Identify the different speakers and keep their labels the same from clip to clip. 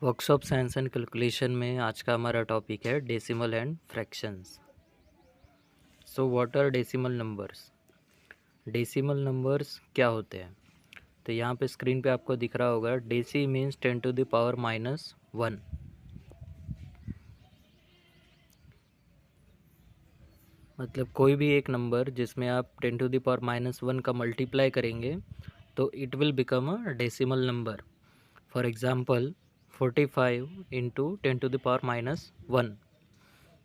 Speaker 1: Workshop science and calculation में आज का हमारा टॉपिक है decimal and fractions. So what are decimal numbers? Decimal numbers क्या होते हैं? तो यहाँ पे स्क्रीन पे आपको दिख रहा होगा, डेसी मीन्स 10⁻⁻1। मतलब कोई भी एक नंबर जिसमें आप 10⁻⁻1 का मल्टीप्लाई करेंगे तो it will become a decimal number. For example 45 into 10⁻⁻1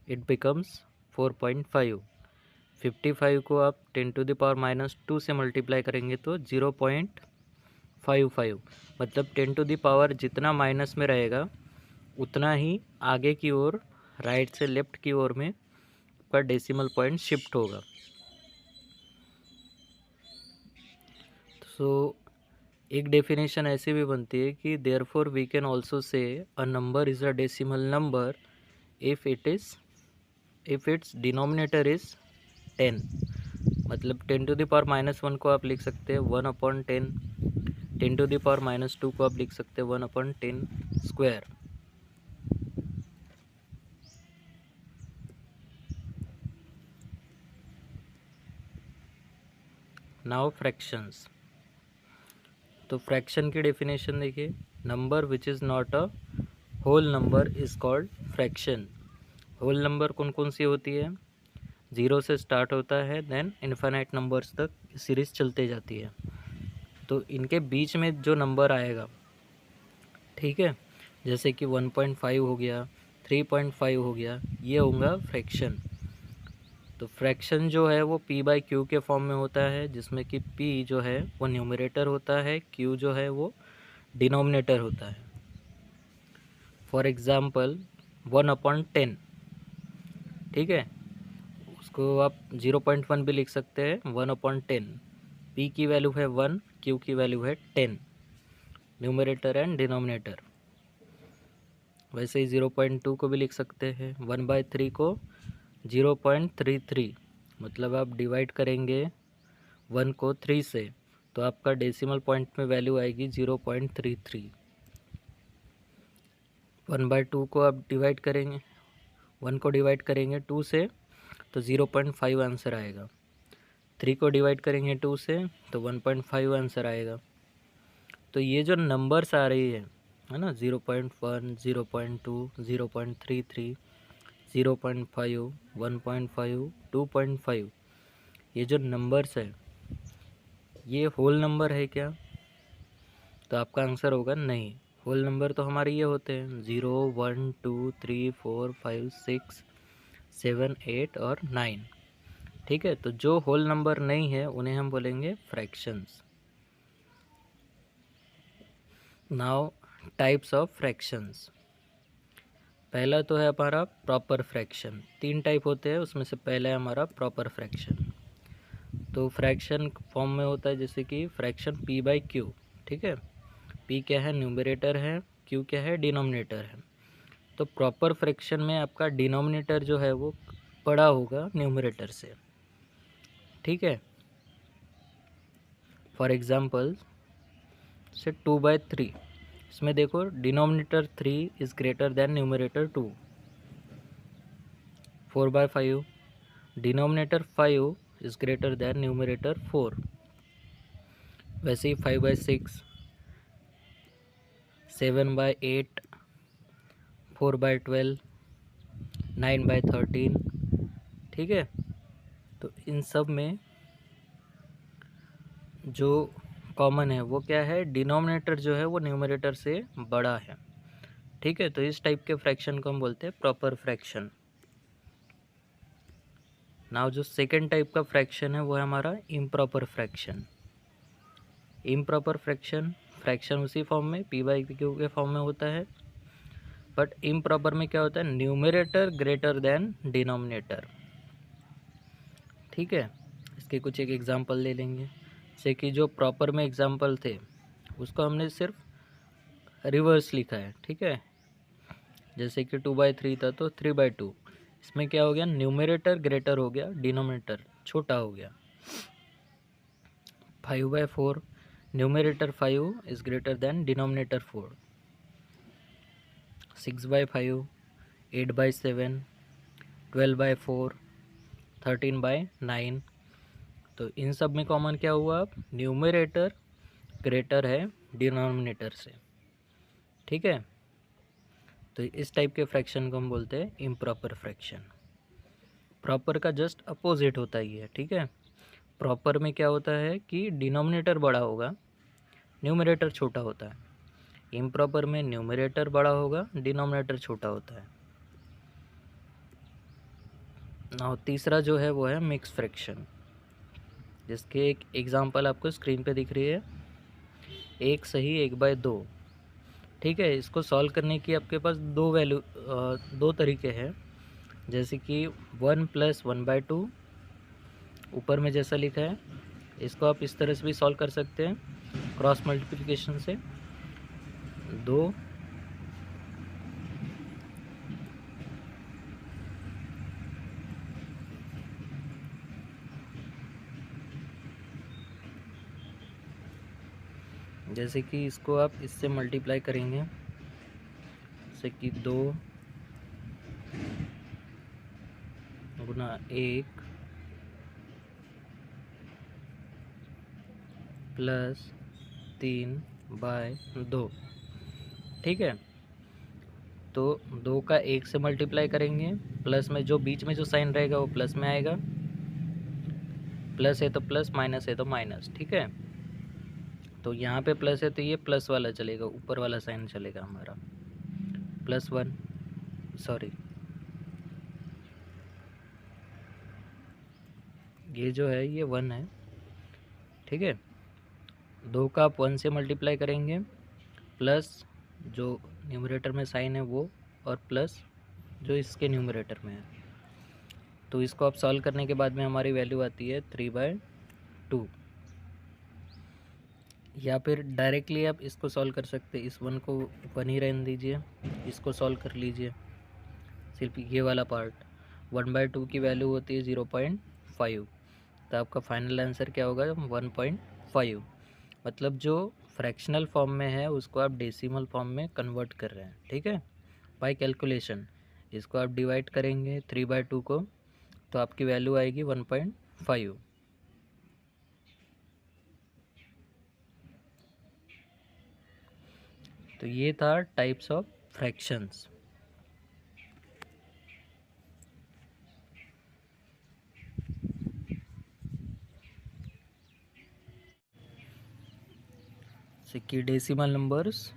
Speaker 1: it becomes 4.5। 55 को आप 10⁻⁻2 से मल्टीप्लाई करेंगे तो 0.55। मतलब 10 जितना माइनस में रहेगा उतना ही आगे की ओर, राइट से लेफ्ट की ओर में पर डेसिमल पॉइंट शिफ्ट होगा। सो एक डेफिनेशन ऐसी भी बनती है कि therefore we can also say a number is a decimal number if its denominator is 10। मतलब 10⁻⁻1 को आप लिख सकते हैं 1/10, 10⁻⁻2 को आप लिख सकते हैं 1/10 स्क्वायर। Now fractions. तो फ्रैक्शन की डेफिनेशन देखिए, number which is not a whole number is called fraction. Whole number कौन कौन सी होती है? 0 से स्टार्ट होता है, देन इन्फिनाइट नंबर्स तक सीरीज़ चलते जाती है। तो इनके बीच में जो नंबर आएगा, ठीक है, जैसे कि 1.5 हो गया, 3.5 हो गया, ये होगा फ्रैक्शन। तो फ्रैक्शन जो है वो p/q के फॉर्म में होता है, जिसमें कि p जो है वो न्यूमरेटर होता है, q जो है वो डिनोमिनेटर होता है। फॉर एग्ज़ाम्पल 1/10, ठीक है, उसको आप 0.1 भी लिख सकते हैं। 1/10, p की वैल्यू है 1, q की वैल्यू है 10, न्यूमरेटर एंड डिनोमिनेटर। वैसे ही 0.2 को भी लिख सकते हैं। 1/3 को 0.33, मतलब आप डिवाइड करेंगे 1 को 3 से तो आपका डेसिमल पॉइंट में वैल्यू आएगी 0.33। 1/2 को आप डिवाइड करेंगे, 1 को डिवाइड करेंगे 2 से तो 0.5 आंसर आएगा। 3 को डिवाइड करेंगे 2 से तो 1.5 आंसर आएगा। तो ये जो नंबर्स आ रही है ना, 0.1, 0.2, 0.33, 0.5, 1.5, 2.5, ये जो नंबर्स है ये होल नंबर है क्या? तो आपका आंसर होगा नहीं। होल नंबर तो हमारे ये होते हैं 0, 1, 2, 3, 4, 5, 6, 7, 8 और 9। ठीक है, तो जो होल नंबर नहीं है उन्हें हम बोलेंगे fractions. Now types of fractions. पहला तो है हमारा प्रॉपर फ्रैक्शन। 3 टाइप होते हैं, उसमें से पहला है हमारा प्रॉपर फ्रैक्शन। तो फ्रैक्शन फॉर्म में होता है जैसे कि फ्रैक्शन p/q, ठीक है। p क्या है? न्यूमरेटर है, q क्या है? डिनोमिनेटर है। तो प्रॉपर फ्रैक्शन में आपका डिनोमिनेटर जो है वो बड़ा होगा न्यूमरेटर से, ठीक है। फॉर एग्जांपल से 2/3, इसमें देखो denominator 3 is greater than numerator 2। 4/5, denominator 5 is greater than numerator 4। वैसे ही 5/6, 7/8, 4/12, 9/13, ठीक है। तो इन सब में जो कॉमन है वो क्या है? डिनोमिनेटर जो है वो न्यूमरेटर से बड़ा है, ठीक है। तो इस टाइप के फ्रैक्शन को हम बोलते हैं प्रॉपर फ्रैक्शन। नाउ जो सेकेंड टाइप का फ्रैक्शन है वो है हमारा improper fraction. Improper fraction, fraction उसी फॉर्म में p/q के फॉर्म में होता है, बट इम्प्रॉपर में क्या होता है? न्यूमरेटर ग्रेटर देन डिनोमिनेटर, ठीक है। इसके कुछ एक एग्जांपल ले लेंगे। जैसे कि जो प्रॉपर में एग्जांपल थे उसको हमने सिर्फ रिवर्स लिखा है, ठीक है। जैसे कि 2/3 था तो 3/2, इसमें क्या हो गया? न्यूमरेटर ग्रेटर हो गया, डिनोमिनेटर छोटा हो गया। 5/4, numerator 5 is greater than denominator 4। 6/5, 8/7, 12/4, 13/9। तो इन सब में कॉमन क्या हुआ? अब न्यूमरेटर ग्रेटर है डिनोमिनेटर से, ठीक है। तो इस टाइप के फ्रैक्शन को हम बोलते हैं इम्प्रॉपर फ्रैक्शन। प्रॉपर का जस्ट अपोजिट होता ही है, ठीक है। प्रॉपर में क्या होता है कि डिनोमिनेटर बड़ा होगा, न्यूमरेटर छोटा होता है। इम्प्रॉपर में न्यूमरेटर बड़ा होगा, डिनोमिनेटर छोटा होता है। और तीसरा जो है वो है मिक्स फ्रैक्शन, जिसके एक एग्जांपल आपको स्क्रीन पे दिख रही है, 1 सही 1/2, ठीक है। इसको सॉल्व करने की आपके पास दो तरीके हैं, जैसे कि 1 + 1/2 ऊपर में जैसा लिखा है, इसको आप इस तरह से भी सॉल्व कर सकते हैं, क्रॉस मल्टीप्लिकेशन से 2 जैसे कि इसको आप इससे मल्टीप्लाई करेंगे, जैसे कि 2 गुना 1 + 3/2, ठीक है। तो 2 का 1 से मल्टीप्लाई करेंगे, प्लस में जो बीच में जो साइन रहेगा वो प्लस में आएगा, प्लस है तो प्लस, माइनस है तो माइनस, ठीक है। तो यहाँ पे प्लस है तो ये प्लस वाला चलेगा, ऊपर वाला साइन चलेगा हमारा, +1, सॉरी ये जो है ये 1 है, ठीक है। 2 का आप 1 से मल्टीप्लाई करेंगे, प्लस जो न्यूमरेटर में साइन है वो, और प्लस जो इसके न्यूमरेटर में है। तो इसको आप सॉल्व करने के बाद में हमारी वैल्यू आती है 3/2। या फिर डायरेक्टली आप इसको सॉल्व कर सकते हैं, इस 1 को 1 ही रहने दीजिए, इसको सॉल्व कर लीजिए, सिर्फ ये वाला पार्ट। 1/2 की वैल्यू होती है 0.5, तो आपका फाइनल आंसर क्या होगा? 1.5। मतलब जो फ्रैक्शनल फॉर्म में है उसको आप डेसिमल फॉर्म में कन्वर्ट कर रहे हैं, ठीक है, बाय कैलकुलेशन। इसको आप डिवाइड करेंगे 3/2 को, तो आपकी वैल्यू आएगी 1.5। तो ये था टाइप्स ऑफ फ्रैक्शंस। कि डेसिमल नंबर्स,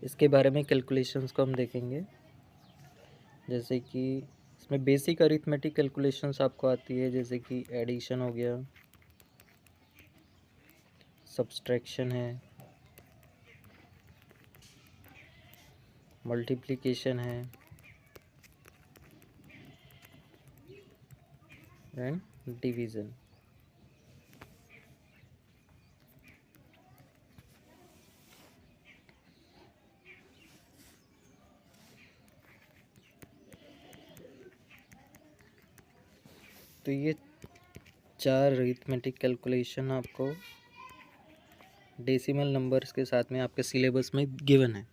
Speaker 1: इसके बारे में कैलकुलेशंस को हम देखेंगे। जैसे कि इसमें बेसिक अरिथमेटिक कैलकुलेशंस आपको आती है, जैसे कि एडिशन हो गया, सब्सट्रैक्शन है, मल्टीप्लिकेशन है एंड डिवीज़न। तो ये 4 अरिथमेटिक कैलकुलेशन आपको डेसिमल नंबर्स के साथ में आपके सिलेबस में गिवन है।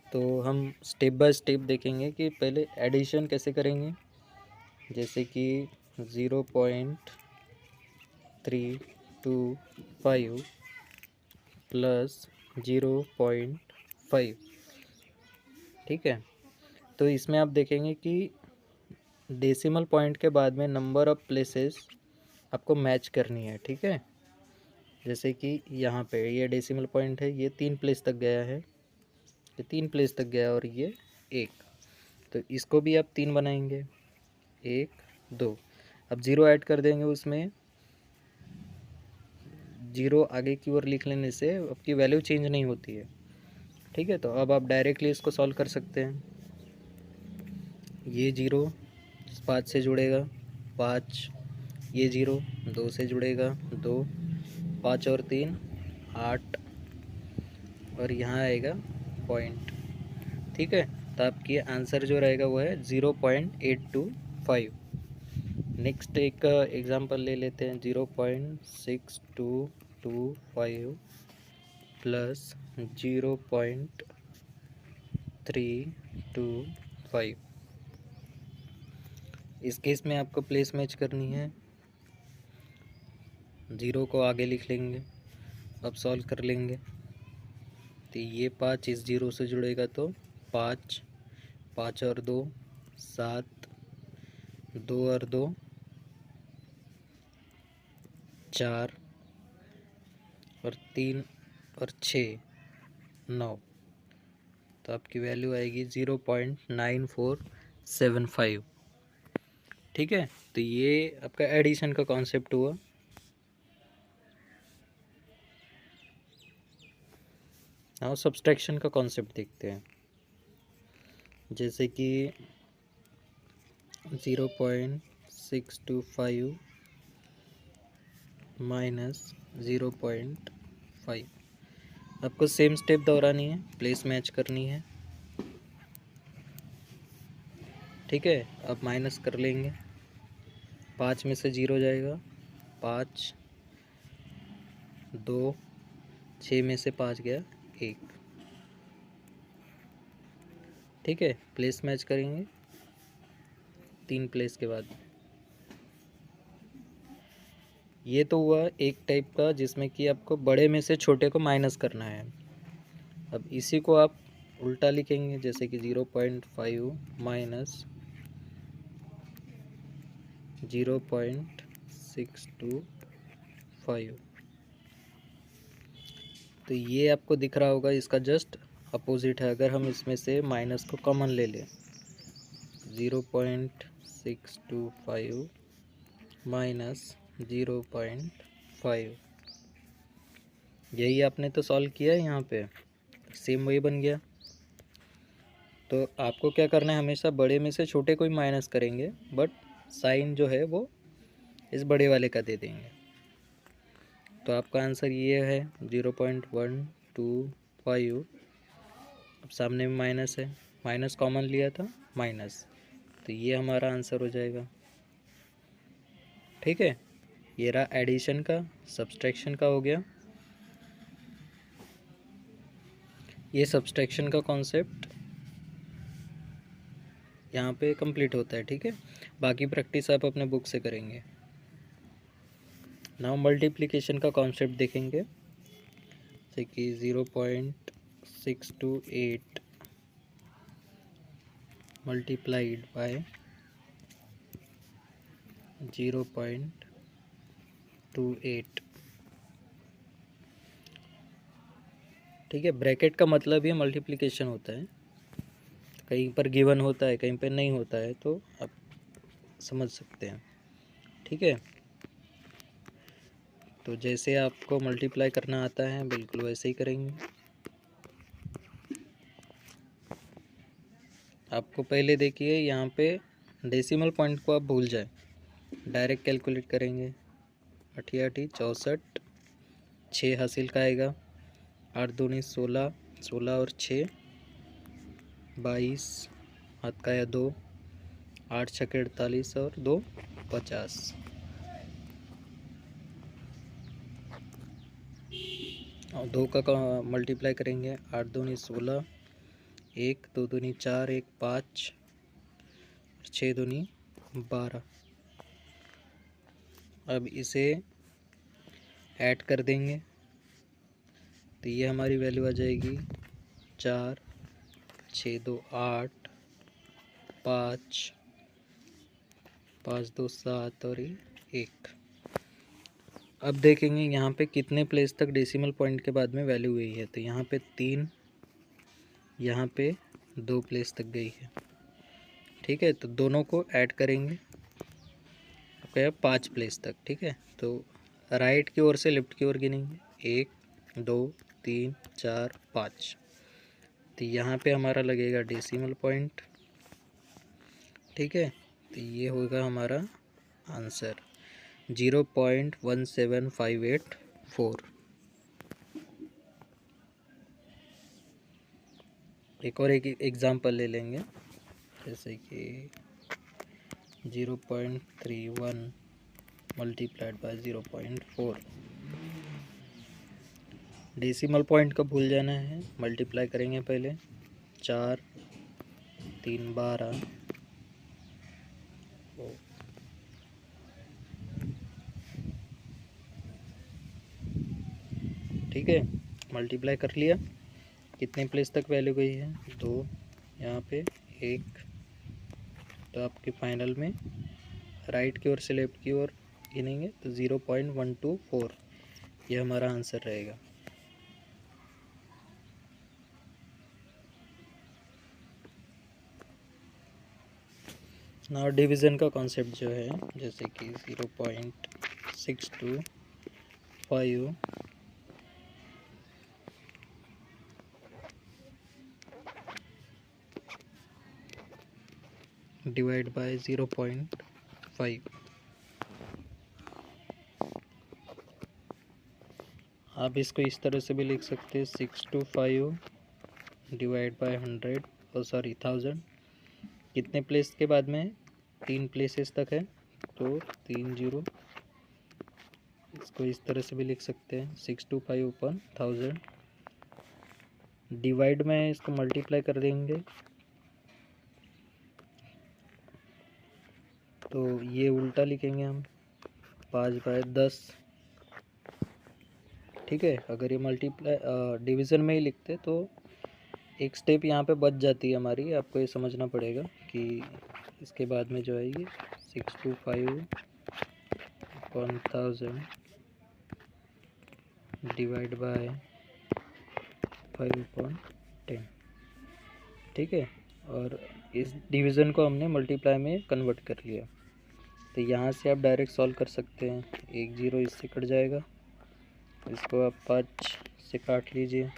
Speaker 1: तो हम स्टेप बाय स्टेप देखेंगे कि पहले एडिशन कैसे करेंगे। जैसे कि 0.325 प्लस 0.5, ठीक है। तो इसमें आप देखेंगे कि डेसिमल पॉइंट के बाद में नंबर ऑफ प्लेसेस आपको मैच करनी है, ठीक है। जैसे कि यहाँ पे ये डेसिमल पॉइंट है, ये 3 प्लेस तक गया है, ये 3 प्लेस तक गया, और ये 1, तो इसको भी आप 3 बनाएंगे, 1 2। अब 0 ऐड कर देंगे उसमें, 0 आगे की ओर लिख लेने से आपकी वैल्यू चेंज नहीं होती है, ठीक है। तो अब आप डायरेक्टली इसको सॉल्व कर सकते हैं। ये 0 5 से जुड़ेगा 5, ये 0, 2 से जुड़ेगा 2, 5 और 3 8, और यहाँ आएगा पॉइंट। ठीक है, तो आपकी आंसर जो रहेगा वो है 0.825। नेक्स्ट एक एग्जांपल ले लेते हैं, 0.6225 प्लस 0.325। इस केस में आपको प्लेस मैच करनी है, 0 को आगे लिख लेंगे, अब सॉल्व कर लेंगे। तो ये 5 इस 0 से जुड़ेगा तो 5, 5 और 2 7, 2 और 2 4, और 3 और 6 9। तो आपकी वैल्यू आएगी 0.9475। ठीक है, तो ये आपका एडिशन का कॉन्सेप्ट हुआ। अब सब्सट्रैक्शन का कॉन्सेप्ट देखते हैं, जैसे कि 0.625 माइनस 0.5। आपको सेम स्टेप दोहरानी है, प्लेस मैच करनी है। ठीक है, अब माइनस कर लेंगे, 5 में से 0 जाएगा 5, 2, 6 में से 5 गया 1। ठीक है, प्लेस मैच करेंगे 3 प्लेस के बाद। ये तो हुआ एक टाइप का जिसमें कि आपको बड़े में से छोटे को माइनस करना है। अब इसी को आप उल्टा लिखेंगे, जैसे कि 0.5 माइनस 0.625। तो ये आपको दिख रहा होगा, इसका जस्ट अपोजिट है। अगर हम इसमें से माइनस को कॉमन ले लें, 0.625 माइनस 0.5, यही आपने तो सॉल्व किया है, यहाँ पे सेम वही बन गया। तो आपको क्या करना है, हमेशा बड़े में से छोटे को ही माइनस करेंगे, बट साइन जो है वो इस बड़े वाले का दे देंगे। तो आपका आंसर ये है 0.125। अब सामने में माइनस है, माइनस कॉमन लिया था माइनस, तो ये हमारा आंसर हो जाएगा। ठीक है, ये रहा एडिशन का, सब्सट्रैक्शन का हो गया। ये सब्सट्रैक्शन का कॉन्सेप्ट यहाँ पे कंप्लीट होता है। ठीक है, बाकी प्रैक्टिस आप अपने बुक से करेंगे। नाउ मल्टीप्लिकेशन का कॉन्सेप्ट देखेंगे, जैसे कि 0.628 मल्टीप्लाइड बाय 0.28। ठीक है, ब्रैकेट का मतलब ये मल्टीप्लिकेशन होता है, कहीं पर गिवन होता है कहीं पर नहीं होता है, तो आप समझ सकते हैं। ठीक है, तो जैसे आपको मल्टीप्लाई करना आता है बिल्कुल वैसे ही करेंगे। आपको पहले देखिए यहाँ पे डेसिमल पॉइंट को आप भूल जाए, डायरेक्ट कैलकुलेट करेंगे। 8 8 64, 6 हासिल का आएगा, 8 दूनी 16, 16 और 6 22, हाथ का या 2, 8 छक्के 48 और 2 50। और 2 का मल्टीप्लाई करेंगे, 8 दूनी 16, 1 2 दूनी 4, 1 5, 6 दूनी 12। अब इसे ऐड कर देंगे, तो ये हमारी वैल्यू आ जाएगी 4, 6 2 8, 5, 5 2 7 और 1। अब देखेंगे यहाँ पे कितने प्लेस तक डेसिमल पॉइंट के बाद में वैल्यू गई है। तो यहाँ पे 3, यहाँ पे 2 प्लेस तक गई है। ठीक है, तो दोनों को ऐड करेंगे, आपका 5 प्लेस तक। ठीक है, तो राइट की ओर से लेफ्ट की ओर गिनेंगे, 1 2 3 4 5। तो यहाँ पे हमारा लगेगा डेसिमल पॉइंट। ठीक है, तो ये होगा हमारा आंसर 0.17584। एक और एक एग्जांपल ले लेंगे, जैसे कि 0.31 मल्टीप्लाइड बाय 0.4। डेसिमल पॉइंट का भूल जाना है, मल्टीप्लाई करेंगे पहले 4 3 12। ठीक है, मल्टीप्लाई कर लिया। कितने प्लेस तक वैल्यू गई है? 2, यहाँ पे 1। तो आपके फाइनल में राइट की ओर से लेफ्ट की ओर गिनेंगे तो 0.124 ये हमारा आंसर रहेगा। नाउ डिवीज़न का कॉन्सेप्ट जो है, जैसे कि 0.625 डिवाइड बाय 0.5। आप इसको इस तरह से भी लिख सकते हैं 625 डिवाइड बाय 1000। कितने प्लेस के बाद में? 3 प्लेसेस तक है, तो 3 0। इसको इस तरह से भी लिख सकते हैं 625 upon 1000। डिवाइड में इसको मल्टीप्लाई कर देंगे तो ये उल्टा लिखेंगे हम 5/10। ठीक है, अगर ये मल्टीप्लाई डिवीज़न में ही लिखते तो एक स्टेप यहाँ पे बच जाती है हमारी। आपको ये समझना पड़ेगा कि इसके बाद में जो है ये 625 upon 1000 डिवाइड बाय 5/10। ठीक है, और इस डिवीज़न को हमने मल्टीप्लाई में कन्वर्ट कर लिया। तो यहाँ से आप डायरेक्ट सॉल्व कर सकते हैं। 1 0 इससे कट जाएगा, इसको आप 5 से काट लीजिए,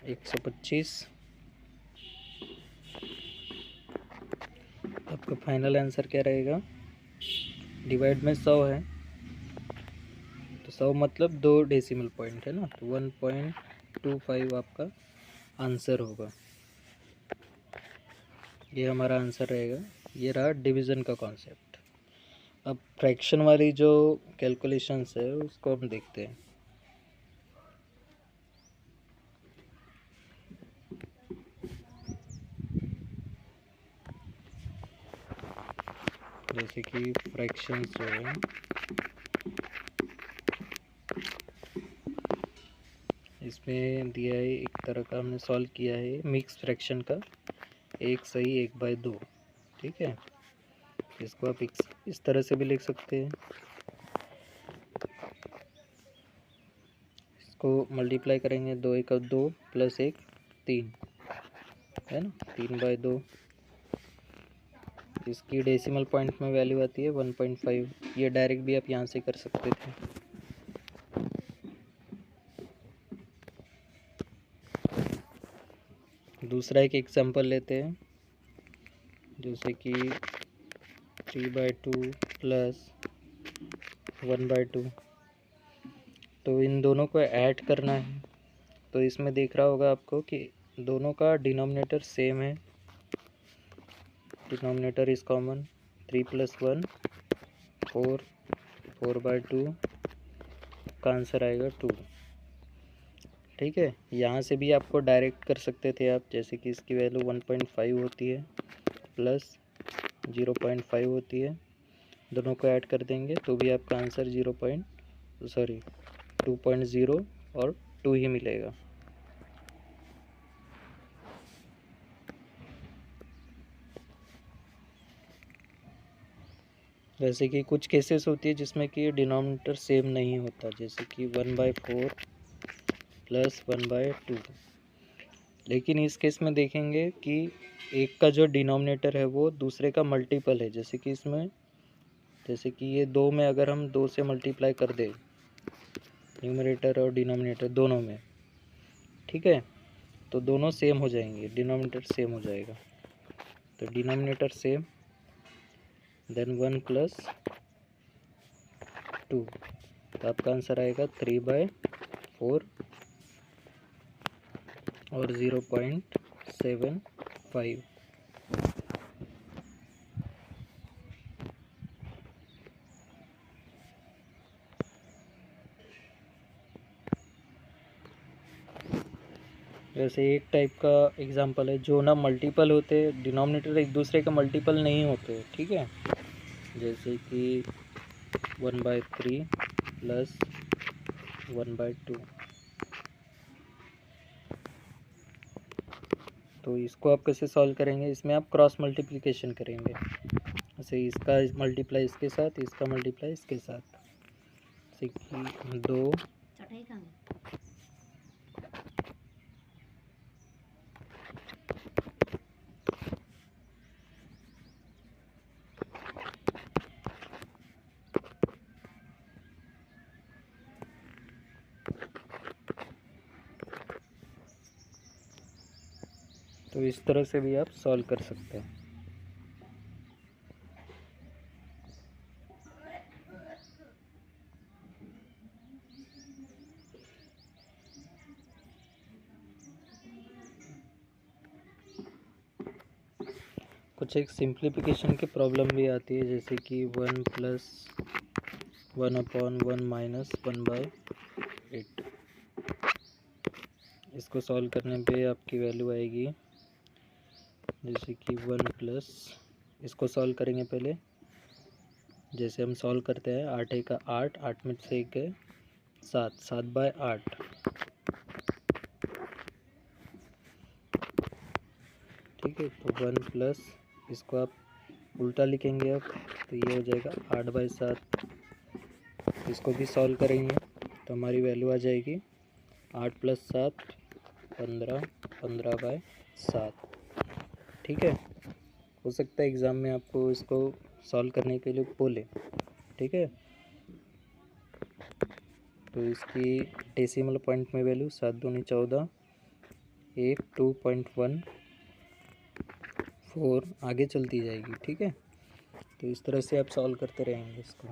Speaker 1: 125। आपका फाइनल आंसर क्या रहेगा? डिवाइड में 100 है तो 100 मतलब 2 डेसिमल पॉइंट है ना, तो 1.25 आपका आंसर होगा। ये हमारा आंसर रहेगा। ये रहा डिवीज़न का कॉन्सेप्ट। अब फ्रैक्शन वाली जो कैलकुलेशंस है उसको हम देखते हैं। जैसे कि फ्रैक्शंस जो है, इसमें दिया है एक तरह का, हमने सॉल्व किया है मिक्स फ्रैक्शन का, 1 सही 1/2। ठीक है, इसको आप इस तरह से भी लिख सकते हैं। इसको मल्टीप्लाई करेंगे 2 1 2 प्लस 1 3 है ना, 3/2। इसकी डेसिमल पॉइंट में वैल्यू आती है 1.5। ये डायरेक्ट भी आप यहाँ से कर सकते थे। दूसरा एक एग्जांपल लेते हैं, जैसे कि 3/2 प्लस 1/2। तो इन दोनों को ऐड करना है। तो इसमें देख रहा होगा आपको कि दोनों का डिनोमिनेटर सेम है। डिनोमिनेटर इज कॉमन, 3 + 1 4, 4/2 का आंसर आएगा 2। ठीक है, यहाँ से भी आपको डायरेक्ट कर सकते थे आप, जैसे कि इसकी वैल्यू 1.5 होती है प्लस 0.5 होती है, दोनों को ऐड कर देंगे तो भी आपका आंसर 2.0 और 2 ही मिलेगा। वैसे कि कुछ केसेस होती है जिसमें कि डिनोमिनेटर सेम नहीं होता, जैसे कि 1/4 प्लस 1/2। लेकिन इस केस में देखेंगे कि एक का जो डिनोमिनेटर है वो दूसरे का मल्टीपल है। जैसे कि इसमें, जैसे कि ये 2 में अगर हम 2 से मल्टीप्लाई कर दें, न्यूमरेटर और डिनोमिनेटर दोनों में, ठीक है, तो दोनों सेम हो जाएंगे, डिनोमिनेटर सेम हो जाएगा। तो डिनोमिनेटर सेम, देन 1 + 2, तो आपका आंसर आएगा 3/4 और 0.75। जैसे एक टाइप का एग्जांपल है जो ना मल्टीपल होते, डिनोमिनेटर एक दूसरे का मल्टीपल नहीं होते, ठीक है। जैसे कि 1/3 + 1/2, तो इसको आप कैसे सॉल्व करेंगे, इसमें आप क्रॉस मल्टीप्लिकेशन करेंगे। जैसे इसका मल्टीप्लाई इसके साथ, इसका मल्टीप्लाई इसके साथ, जैसे कि 2 तो इस तरह से भी आप सॉल्व कर सकते हैं। कुछ एक सिंप्लीफिकेशन की प्रॉब्लम भी आती है, जैसे कि 1 + 1/1 - 1/8। इसको सॉल्व करने पे आपकी वैल्यू आएगी, जैसे कि 1 + इसको सॉल्व करेंगे पहले, जैसे हम सॉल्व करते हैं 8 × 8, 8 में से 1 है 7, 7/8, ठीक है। तो 1 + इसको आप उल्टा लिखेंगे अब, तो ये हो जाएगा 8/7। इसको भी सॉल्व करेंगे तो हमारी वैल्यू आ जाएगी 8 + 7 15, 15/7, ठीक है। हो सकता है एग्ज़ाम में आपको इसको सॉल्व करने के लिए बोले, ठीक है। तो इसकी डेसिमल पॉइंट में वैल्यू 7 दूनी 14, 1 2.14 आगे चलती जाएगी, ठीक है। तो इस तरह से आप सॉल्व करते रहेंगे इसको।